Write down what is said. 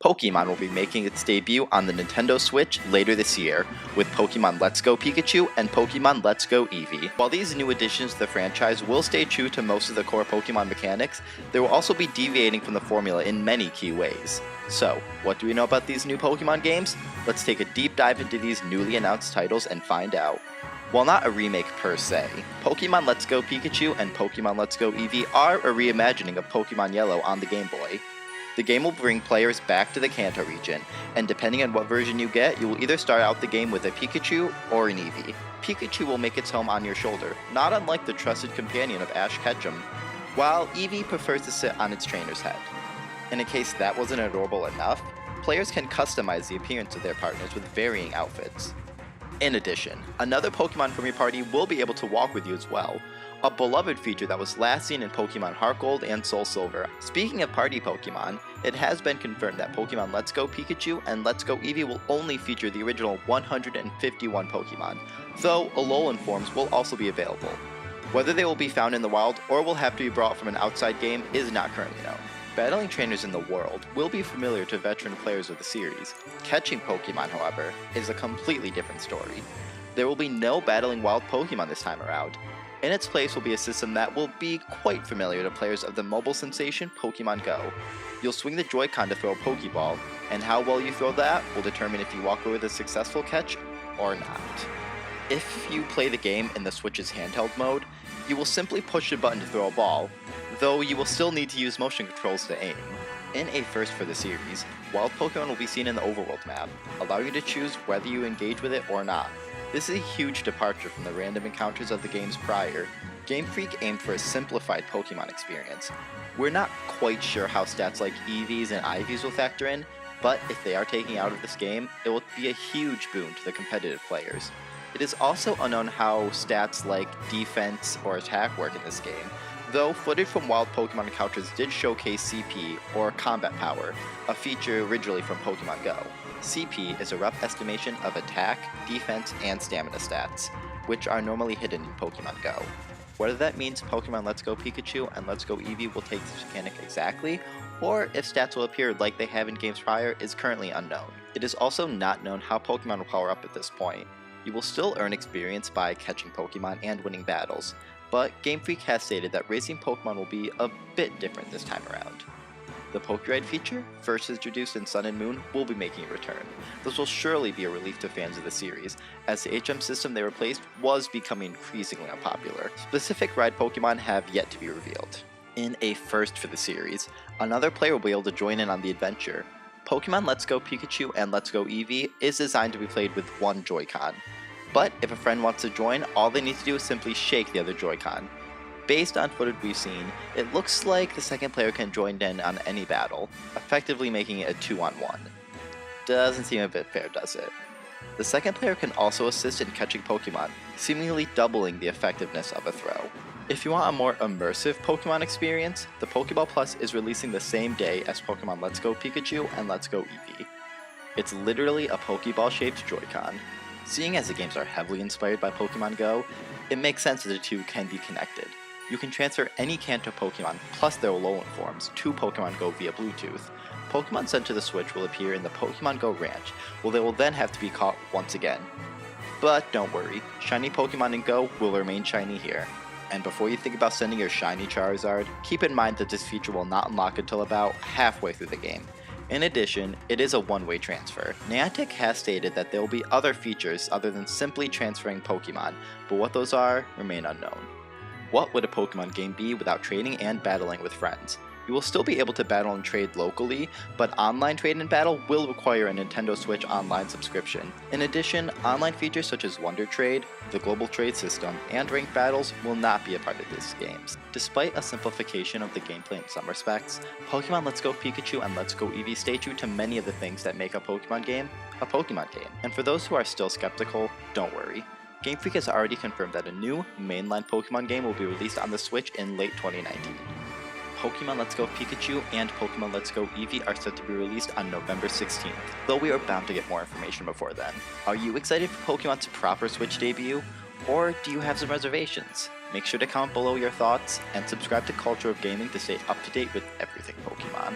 Pokemon will be making its debut on the Nintendo Switch later this year, with Pokemon Let's Go Pikachu and Pokemon Let's Go Eevee. While these new additions to the franchise will stay true to most of the core Pokemon mechanics, they will also be deviating from the formula in many key ways. So, what do we know about these new Pokemon games? Let's take a deep dive into these newly announced titles and find out. While not a remake per se, Pokemon Let's Go Pikachu and Pokemon Let's Go Eevee are a reimagining of Pokemon Yellow on the Game Boy. The game will bring players back to the Kanto region, and depending on what version you get, you will either start out the game with a Pikachu or an Eevee. Pikachu will make its home on your shoulder, not unlike the trusted companion of Ash Ketchum, while Eevee prefers to sit on its trainer's head. And in case that wasn't adorable enough, players can customize the appearance of their partners with varying outfits. In addition, another Pokemon from your party will be able to walk with you as well, a beloved feature that was last seen in Pokemon Heart Gold and Soul Silver. Speaking of party Pokemon, it has been confirmed that Pokemon Let's Go Pikachu and Let's Go Eevee will only feature the original 151 Pokemon, though Alolan forms will also be available. Whether they will be found in the wild or will have to be brought from an outside game is not currently known. Battling trainers in the world will be familiar to veteran players of the series. Catching Pokemon, however, is a completely different story. There will be no battling wild Pokemon this time around. In its place will be a system that will be quite familiar to players of the mobile sensation Pokemon Go. You'll swing the Joy-Con to throw a Pokeball, and how well you throw that will determine if you walk away with a successful catch or not. If you play the game in the Switch's handheld mode, you will simply push the button to throw a ball, though you will still need to use motion controls to aim. In a first for the series, wild Pokemon will be seen in the overworld map, allowing you to choose whether you engage with it or not. This is a huge departure from the random encounters of the games prior. Game Freak aimed for a simplified Pokemon experience. We're not quite sure how stats like EVs and IVs will factor in, but if they are taken out of this game, it will be a huge boon to the competitive players. It is also unknown how stats like defense or attack work in this game, though footage from wild Pokemon encounters did showcase CP, or combat power, a feature originally from Pokemon Go. CP is a rough estimation of attack, defense, and stamina stats, which are normally hidden in Pokemon Go. Whether that means Pokemon Let's Go Pikachu and Let's Go Eevee will take this mechanic exactly, or if stats will appear like they have in games prior is currently unknown. It is also not known how Pokemon will power up at this point. You will still earn experience by catching Pokemon and winning battles, but Game Freak has stated that racing Pokemon will be a bit different this time around. The Pokeride feature, first introduced in Sun and Moon, will be making a return. This will surely be a relief to fans of the series, as the HM system they replaced was becoming increasingly unpopular. Specific ride Pokemon have yet to be revealed. In a first for the series, another player will be able to join in on the adventure. Pokemon Let's Go Pikachu and Let's Go Eevee is designed to be played with one Joy-Con. But if a friend wants to join, all they need to do is simply shake the other Joy-Con. Based on footage we've seen, it looks like the second player can join in on any battle, effectively making it a 2-on-1. Doesn't seem a bit fair, does it? The second player can also assist in catching Pokemon, seemingly doubling the effectiveness of a throw. If you want a more immersive Pokemon experience, the Pokeball Plus is releasing the same day as Pokemon Let's Go Pikachu and Let's Go Eevee. It's literally a Pokeball-shaped Joy-Con. Seeing as the games are heavily inspired by Pokemon Go, it makes sense that the two can be connected. You can transfer any Kanto Pokemon plus their Alolan forms to Pokemon Go via Bluetooth. Pokemon sent to the Switch will appear in the Pokemon Go Ranch, where they will then have to be caught once again. But don't worry, shiny Pokemon in Go will remain shiny here. And before you think about sending your shiny Charizard, keep in mind that this feature will not unlock until about halfway through the game. In addition, it is a one-way transfer. Niantic has stated that there will be other features other than simply transferring Pokemon, but what those are remain unknown. What would a Pokemon game be without trading and battling with friends? You will still be able to battle and trade locally, but online trade and battle will require a Nintendo Switch Online subscription. In addition, online features such as Wonder Trade, the Global Trade System, and ranked battles will not be a part of these games. Despite a simplification of the gameplay in some respects, Pokemon Let's Go Pikachu and Let's Go Eevee stay true to many of the things that make a Pokemon game. And for those who are still skeptical, don't worry. Game Freak has already confirmed that a new, mainline Pokemon game will be released on the Switch in late 2019. Pokemon Let's Go Pikachu and Pokemon Let's Go Eevee are set to be released on November 16th, though we are bound to get more information before then. Are you excited for Pokemon's proper Switch debut, or do you have some reservations? Make sure to comment below your thoughts, and subscribe to Culture of Gaming to stay up to date with everything Pokemon.